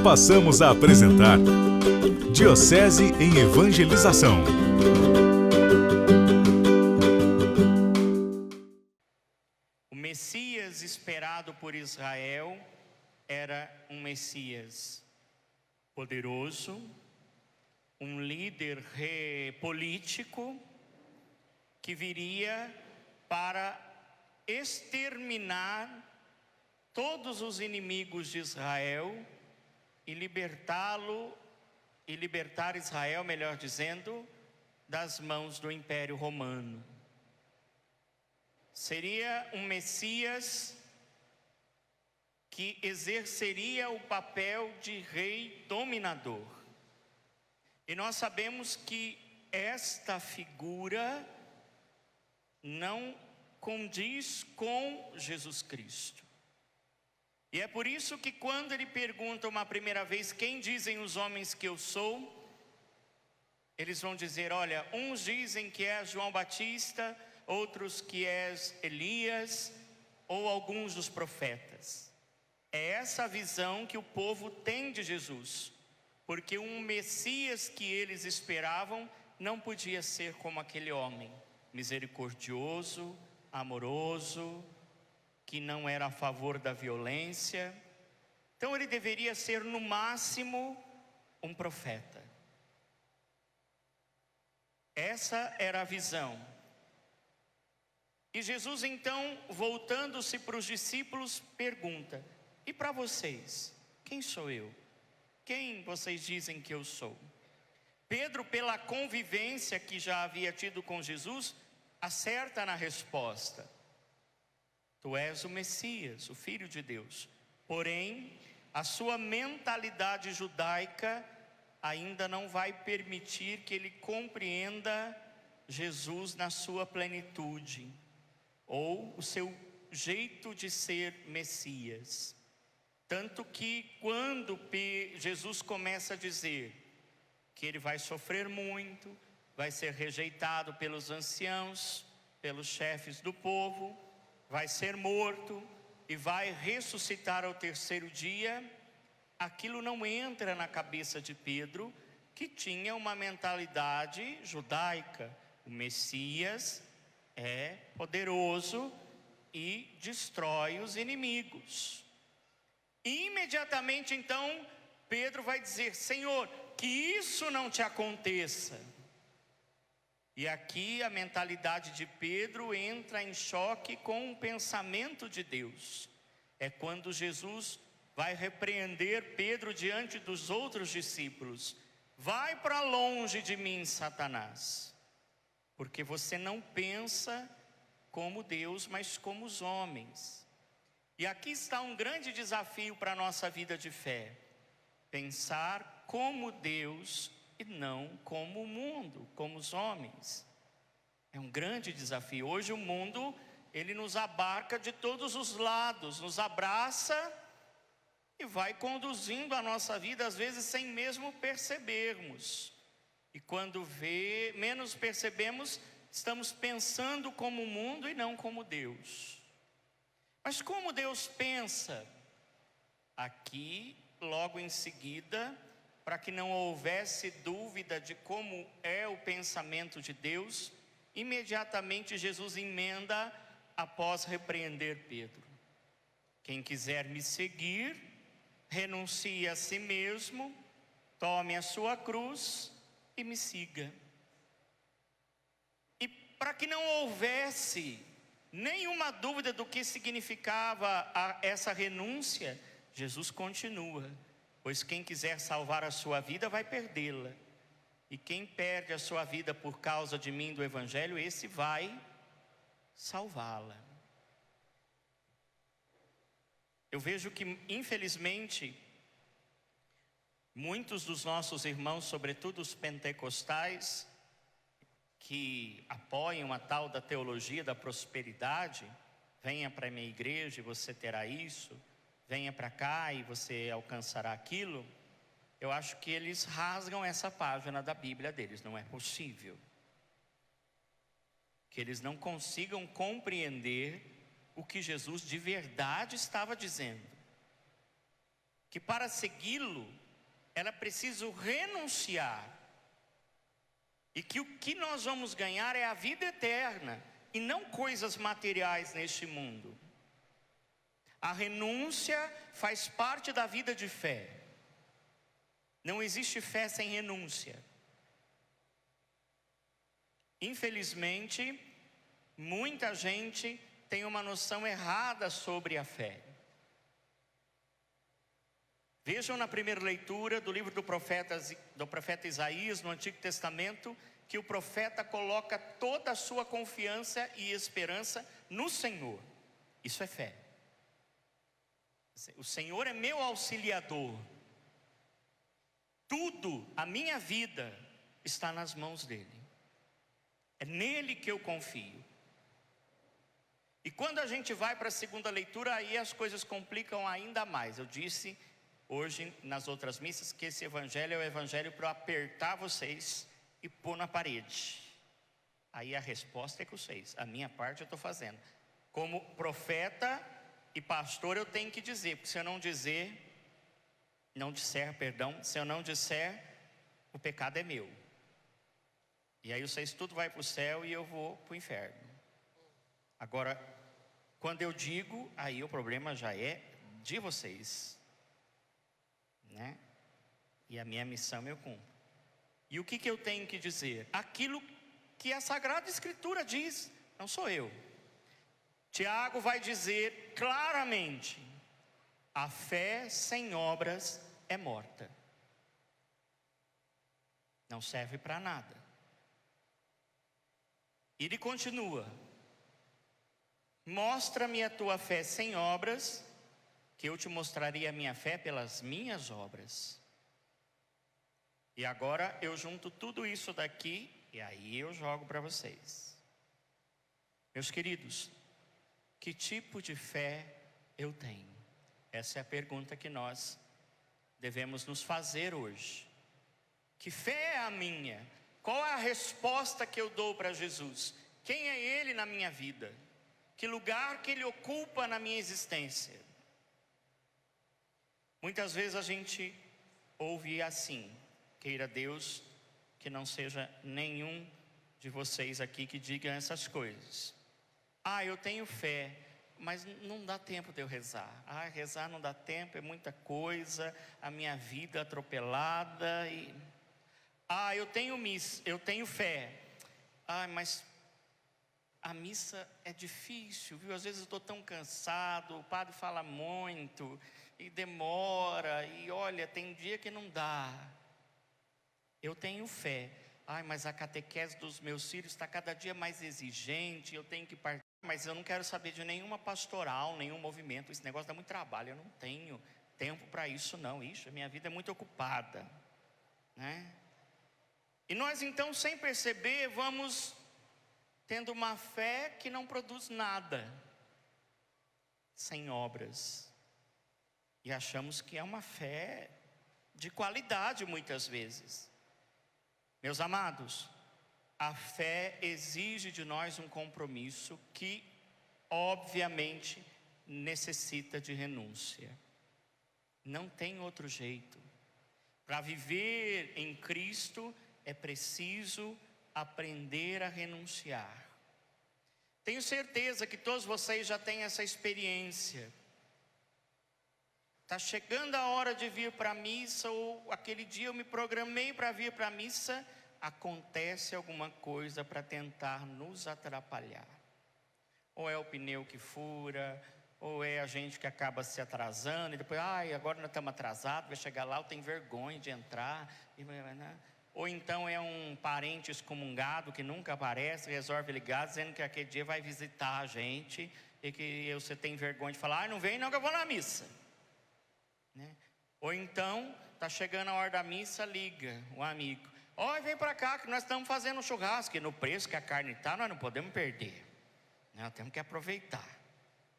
passamos a apresentar Diocese em Evangelização. O Messias esperado por Israel era um Messias poderoso, um líder político que viria para exterminar todos os inimigos de Israel e libertar Israel, melhor dizendo, das mãos do Império Romano. Seria um Messias que exerceria o papel de rei dominador. E nós sabemos que esta figura não condiz com Jesus Cristo. E é por isso que quando ele pergunta uma primeira vez, quem dizem os homens que eu sou? Eles vão dizer, olha, uns dizem que és João Batista, outros que és Elias, ou alguns dos profetas. É essa a visão que o povo tem de Jesus, porque um Messias que eles esperavam não podia ser como aquele homem, misericordioso, amoroso, que não era a favor da violência. Então ele deveria ser no máximo um profeta. Essa era a visão. E Jesus então, voltando-se para os discípulos, pergunta, e para vocês, quem sou eu? Quem vocês dizem que eu sou? Pedro, pela convivência que já havia tido com Jesus, acerta na resposta. Tu és o Messias, o Filho de Deus. Porém, a sua mentalidade judaica ainda não vai permitir que ele compreenda Jesus na sua plenitude, ou o seu jeito de ser Messias. Tanto que quando Jesus começa a dizer que ele vai sofrer muito, vai ser rejeitado pelos anciãos, pelos chefes do povo, vai ser morto e vai ressuscitar ao terceiro dia, aquilo não entra na cabeça de Pedro, que tinha uma mentalidade judaica. O Messias é poderoso e destrói os inimigos. E imediatamente então Pedro vai dizer, Senhor, que isso não te aconteça. E aqui a mentalidade de Pedro entra em choque com o pensamento de Deus. É quando Jesus vai repreender Pedro diante dos outros discípulos. Vai para longe de mim, Satanás, porque você não pensa como Deus, mas como os homens. E aqui está um grande desafio para a nossa vida de fé. Pensar como Deus e não como o mundo, como os homens. É um grande desafio. Hoje o mundo, ele nos abarca de todos os lados, nos abraça e vai conduzindo a nossa vida, às vezes sem mesmo percebermos. E quando menos percebemos, estamos pensando como o mundo e não como Deus. Mas como Deus pensa? Aqui, logo em seguida, para que não houvesse dúvida de como é o pensamento de Deus, imediatamente Jesus emenda após repreender Pedro. Quem quiser me seguir, renuncie a si mesmo, tome a sua cruz e me siga. E para que não houvesse nenhuma dúvida do que significava essa renúncia, Jesus continua. Pois quem quiser salvar a sua vida vai perdê-la. E quem perde a sua vida por causa de mim, do Evangelho, esse vai salvá-la. Eu vejo que, infelizmente, muitos dos nossos irmãos, sobretudo os pentecostais, que apoiam a tal da teologia da prosperidade, venha para a minha igreja e você terá isso, venha para cá e você alcançará aquilo. Eu acho que eles rasgam essa página da Bíblia deles. Não é possível que eles não consigam compreender o que Jesus de verdade estava dizendo. que para segui-lo, ela precisa renunciar. E que o que nós vamos ganhar é a vida eterna, e não coisas materiais neste mundo. A renúncia faz parte da vida de fé. Não existe fé sem renúncia. Infelizmente, muita gente tem uma noção errada sobre a fé. Vejam na primeira leitura do livro do profeta Isaías, no Antigo Testamento, que o profeta coloca toda a sua confiança e esperança no Senhor. Isso é fé. O Senhor é meu auxiliador. Tudo, a minha vida, está nas mãos dele. É nele que eu confio. E quando a gente vai para a segunda leitura, aí as coisas complicam ainda mais. Eu disse hoje nas outras missas que esse evangelho é o evangelho para apertar vocês e pôr na parede. Aí a resposta é com vocês. A minha parte eu estou fazendo. Como profeta e pastor eu tenho que dizer, porque se eu não disser, se eu não disser, o pecado é meu. E aí vocês tudo vai para o céu e eu vou para o inferno. Agora, quando eu digo, aí o problema já é de vocês, né? E a minha missão eu cumpro. E o que eu tenho que dizer? Aquilo que a Sagrada Escritura diz, não sou eu. Tiago vai dizer claramente: a fé sem obras é morta. Não serve para nada. Ele continua: mostra-me a tua fé sem obras, que eu te mostraria a minha fé pelas minhas obras. E agora eu junto tudo isso daqui e aí eu jogo para vocês. Meus queridos, que tipo de fé eu tenho? Essa é a pergunta que nós devemos nos fazer hoje. Que fé é a minha? Qual é a resposta que eu dou para Jesus? Quem é Ele na minha vida? Que lugar que Ele ocupa na minha existência? Muitas vezes a gente ouve assim: queira Deus que não seja nenhum de vocês aqui que diga essas coisas. Eu tenho fé, mas não dá tempo de eu rezar. Rezar não dá tempo, é muita coisa, a minha vida atropelada. Eu tenho fé. Mas a missa é difícil, viu? Às vezes eu estou tão cansado, o padre fala muito e demora, e olha, tem dia que não dá. Eu tenho fé. Mas a catequese dos meus filhos está cada dia mais exigente, eu tenho que partir. Mas eu não quero saber de nenhuma pastoral, nenhum movimento. Esse negócio dá muito trabalho, eu não tenho tempo para isso não. A minha vida é muito ocupada, né? E nós então, sem perceber, vamos tendo uma fé que não produz nada, sem obras. E achamos que é uma fé de qualidade muitas vezes. Meus amados, a fé exige de nós um compromisso que, obviamente, necessita de renúncia. Não tem outro jeito. Para viver em Cristo, é preciso aprender a renunciar. Tenho certeza que todos vocês já têm essa experiência. Está chegando a hora de vir para a missa, ou aquele dia eu me programei para vir para a missa, acontece alguma coisa para tentar nos atrapalhar. Ou é o pneu que fura, ou é a gente que acaba se atrasando, e depois, agora nós estamos atrasados, vai chegar lá, eu tenho vergonha de entrar. Ou então é um parente excomungado que nunca aparece, resolve ligar, dizendo que aquele dia vai visitar a gente, e que você tem vergonha de falar, não vem não que eu vou na missa. Né? Ou então, está chegando a hora da missa, liga um amigo: vem para cá que nós estamos fazendo um churrasco, e no preço que a carne está, nós não podemos perder, nós temos que aproveitar,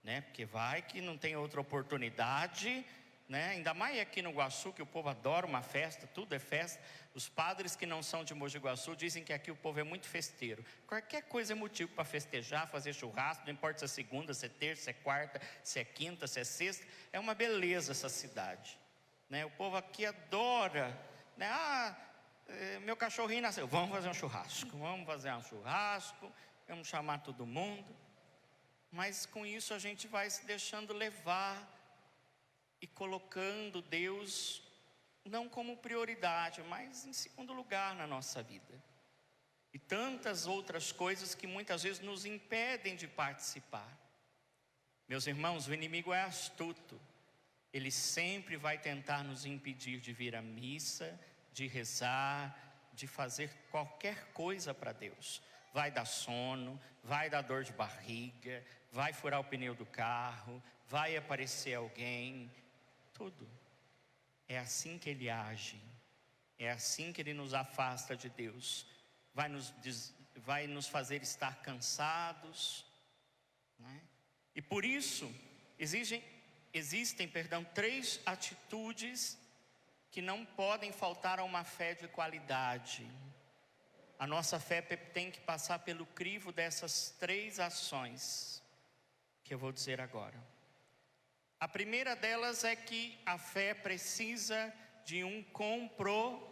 né? Porque vai que não tem outra oportunidade, né? Ainda mais aqui no Iguaçu, que o povo adora uma festa, tudo é festa. Os padres que não são de Mogi Guaçu dizem que aqui o povo é muito festeiro. Qualquer coisa é motivo para festejar, fazer churrasco, não importa se é segunda, se é terça, se é quarta, se é quinta, se é sexta. É uma beleza essa cidade. né? O povo aqui adora, né? Meu cachorrinho nasceu, vamos fazer um churrasco, vamos chamar todo mundo. Mas com isso a gente vai se deixando levar e colocando Deus não como prioridade, mas em segundo lugar na nossa vida. E tantas outras coisas que muitas vezes nos impedem de participar. Meus irmãos, o inimigo é astuto. Ele sempre vai tentar nos impedir de vir à missa, de rezar, de fazer qualquer coisa para Deus. Vai dar sono, vai dar dor de barriga, vai furar o pneu do carro, vai aparecer alguém, tudo. É assim que ele age, é assim que ele nos afasta de Deus. Vai nos fazer estar cansados, né? E por isso, existem 3 atitudes que não podem faltar a uma fé de qualidade. A nossa fé tem que passar pelo crivo dessas 3 ações que eu vou dizer agora. A primeira delas é que a fé precisa de um compromisso.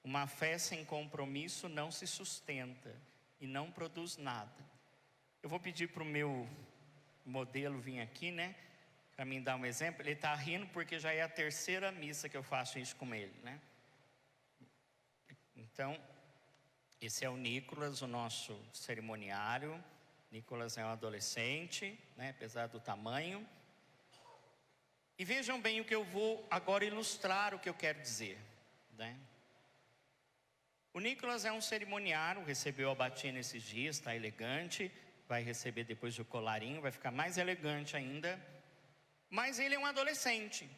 Uma fé sem compromisso não se sustenta e não produz nada. Eu vou pedir para o meu modelo vir aqui, né? Para mim dar um exemplo. Ele está rindo porque já é a 3ª missa que eu faço isso com ele, né? Então, esse é o Nicolas, o nosso cerimoniário. Nicolas é um adolescente, né, apesar do tamanho. E vejam bem o que eu vou agora ilustrar o que eu quero dizer, né? O Nicolas é um cerimoniário, recebeu a batina esses dias, está elegante. Vai receber depois o colarinho, vai ficar mais elegante ainda. Mas ele é um adolescente.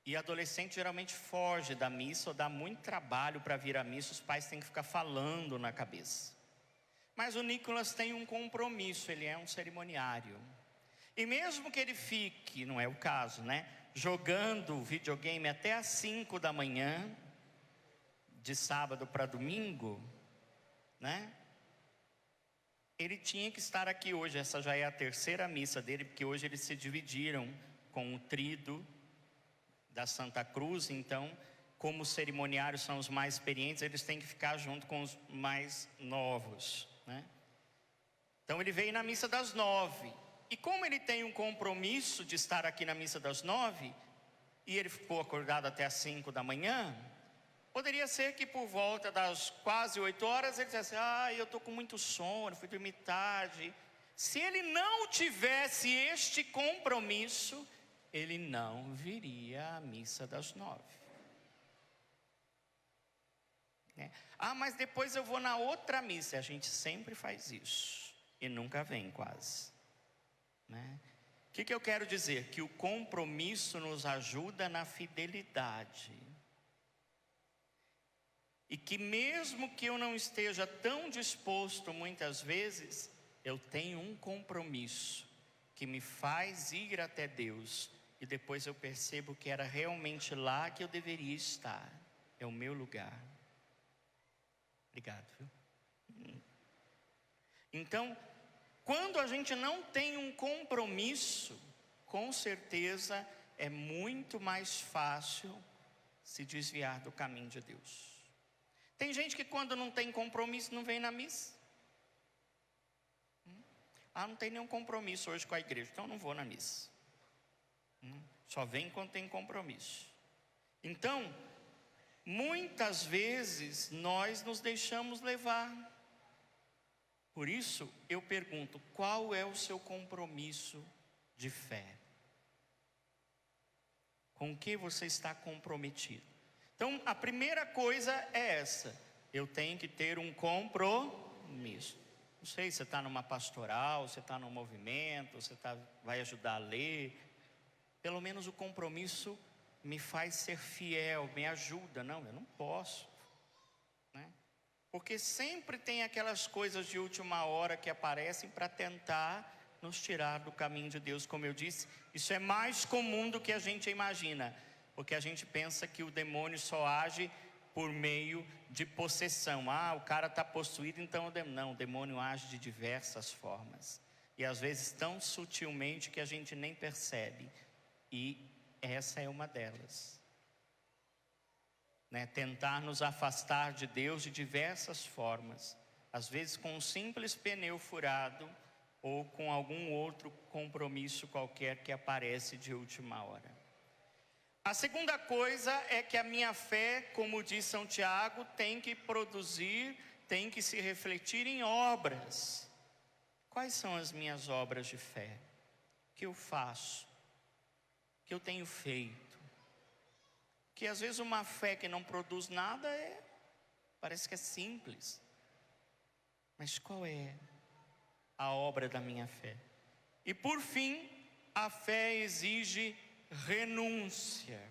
E adolescente geralmente foge da missa ou dá muito trabalho para vir à missa. Os pais têm que ficar falando na cabeça. Mas o Nicolas tem um compromisso, ele é um cerimoniário. E mesmo que ele fique, não é o caso, né? Jogando videogame até às 5 da manhã, de sábado para domingo, né? Ele tinha que estar aqui hoje. Essa já é a 3ª missa dele, porque hoje eles se dividiram com o tríduo da Santa Cruz. Então, como os cerimoniários são os mais experientes, eles têm que ficar junto com os mais novos, né? Então ele veio na missa das 9. E como ele tem um compromisso de estar aqui na missa das 9, e ele ficou acordado até às 5 da manhã, poderia ser que por volta das quase 8 horas ele dissesse: eu estou com muito sono, fui dormir tarde. Se ele não tivesse este compromisso, ele não viria à missa das 9. Mas depois eu vou na outra missa. A gente sempre faz isso e nunca vem quase, né? O que eu quero dizer? Que o compromisso nos ajuda na fidelidade. E que mesmo que eu não esteja tão disposto muitas vezes, eu tenho um compromisso que me faz ir até Deus. E depois eu percebo que era realmente lá que eu deveria estar. É o meu lugar. Obrigado, viu? Então, quando a gente não tem um compromisso, com certeza é muito mais fácil se desviar do caminho de Deus. Tem gente que quando não tem compromisso não vem na missa. Não tem nenhum compromisso hoje com a igreja, então não vou na missa. Só vem quando tem compromisso. Então, muitas vezes nós nos deixamos levar. Por isso eu pergunto: qual é o seu compromisso de fé? Com o que você está comprometido? Então a primeira coisa é essa: eu tenho que ter um compromisso. Não sei se você está numa pastoral, você está num movimento, você vai ajudar a ler. Pelo menos o compromisso me faz ser fiel, me ajuda. Não, eu não posso, né? Porque sempre tem aquelas coisas de última hora que aparecem para tentar nos tirar do caminho de Deus. Como eu disse, isso é mais comum do que a gente imagina. Porque a gente pensa que o demônio só age por meio de possessão. O cara está possuído, então não, o demônio age de diversas formas. E às vezes tão sutilmente que a gente nem percebe. E essa é uma delas. Tentar nos afastar de Deus de diversas formas. Às vezes com um simples pneu furado ou com algum outro compromisso qualquer que aparece de última hora. A segunda coisa é que a minha fé, como diz São Tiago, tem que produzir, tem que se refletir em obras. Quais são as minhas obras de fé? Que eu faço? Que eu tenho feito? Que às vezes uma fé que não produz nada parece que é simples. Mas qual é a obra da minha fé? E por fim, a fé exige renúncia.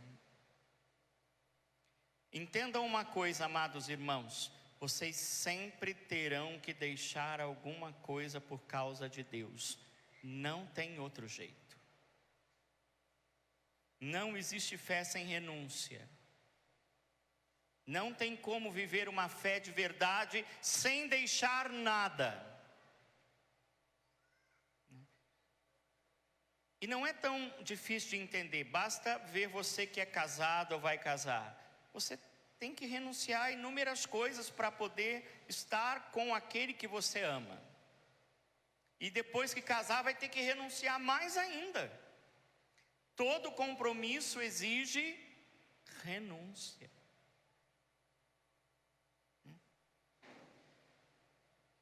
Entendam uma coisa, amados irmãos, vocês sempre terão que deixar alguma coisa por causa de Deus. Não tem outro jeito. Não existe fé sem renúncia. Não tem como viver uma fé de verdade sem deixar nada. E não é tão difícil de entender. Basta ver você que é casado ou vai casar. Você tem que renunciar a inúmeras coisas para poder estar com aquele que você ama. E depois que casar vai ter que renunciar mais ainda. Todo compromisso exige renúncia.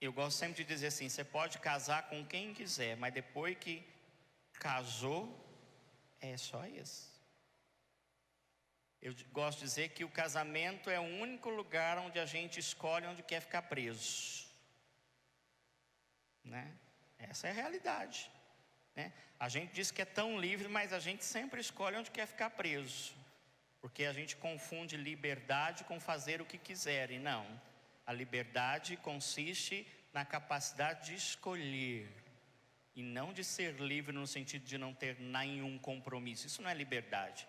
Eu gosto sempre de dizer assim, você pode casar com quem quiser, mas depois que casou, é só isso. Eu gosto de dizer que o casamento é o único lugar onde a gente escolhe onde quer ficar preso. Essa é a realidade. A gente diz que é tão livre, mas a gente sempre escolhe onde quer ficar preso. Porque a gente confunde liberdade com fazer o que quiser, e não. A liberdade consiste na capacidade de escolher, e não de ser livre no sentido de não ter nenhum compromisso. Isso não é liberdade.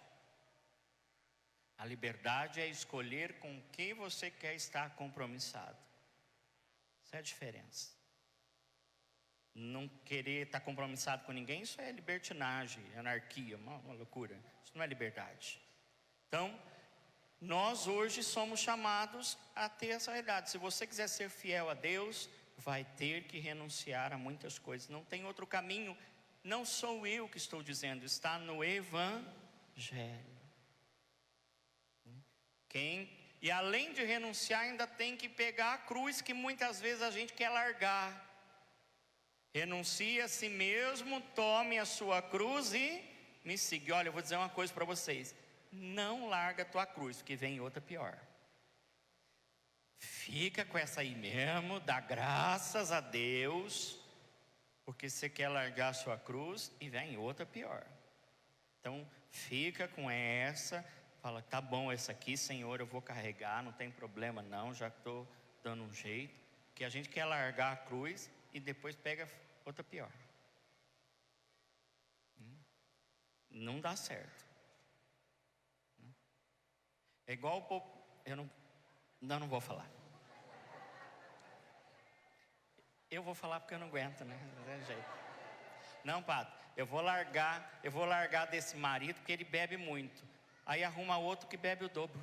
A liberdade é escolher com quem você quer estar compromissado. Essa é a diferença. Não querer estar compromissado com ninguém, isso é libertinagem, anarquia, uma loucura. Isso não é liberdade. Então, nós hoje somos chamados a ter essa realidade. Se você quiser ser fiel a Deus, vai ter que renunciar a muitas coisas. Não tem outro caminho. Não sou eu que estou dizendo, está no Evangelho. E além de renunciar, ainda tem que pegar a cruz que muitas vezes a gente quer largar. Renuncie a si mesmo, tome a sua cruz e me siga. Olha, eu vou dizer uma coisa para vocês. Não larga a tua cruz, porque vem outra pior. Fica com essa aí mesmo, dá graças a Deus, porque você quer largar a sua cruz e vem outra pior. Então, fica com essa, fala, tá bom, essa aqui, Senhor, eu vou carregar, não tem problema não, já estou dando um jeito. Que a gente quer largar a cruz e depois pega outra pior. Não dá certo. É igual eu não vou falar. Eu vou falar porque eu não aguento, Não tem jeito. Não, padre, eu vou largar desse marido porque ele bebe muito. Aí arruma outro que bebe o dobro.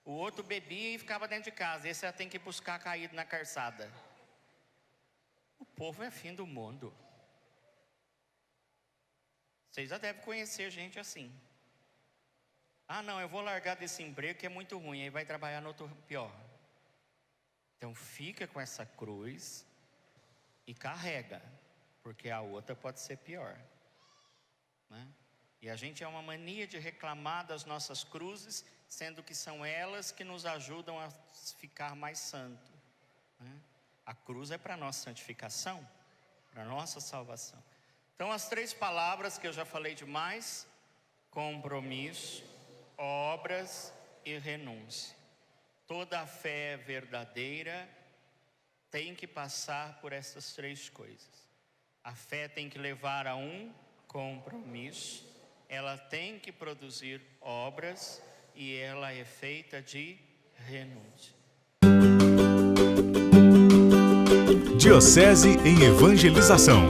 O outro bebia e ficava dentro de casa. Esse ela tem que buscar caído na calçada. O povo é fim do mundo. Vocês já devem conhecer gente assim. Ah, não, eu vou largar desse emprego que é muito ruim. Aí vai trabalhar no outro pior. Então fica com essa cruz e carrega, porque a outra pode ser pior. E a gente é uma mania de reclamar das nossas cruzes, sendo que são elas que nos ajudam a ficar mais santo. A cruz é para a nossa santificação, para a nossa salvação. Então as 3 palavras que eu já falei demais: compromisso, obras e renúncia. Toda a fé verdadeira tem que passar por essas 3 coisas. A fé tem que levar a um compromisso, ela tem que produzir obras e ela é feita de renúncia. Diocese em Evangelização.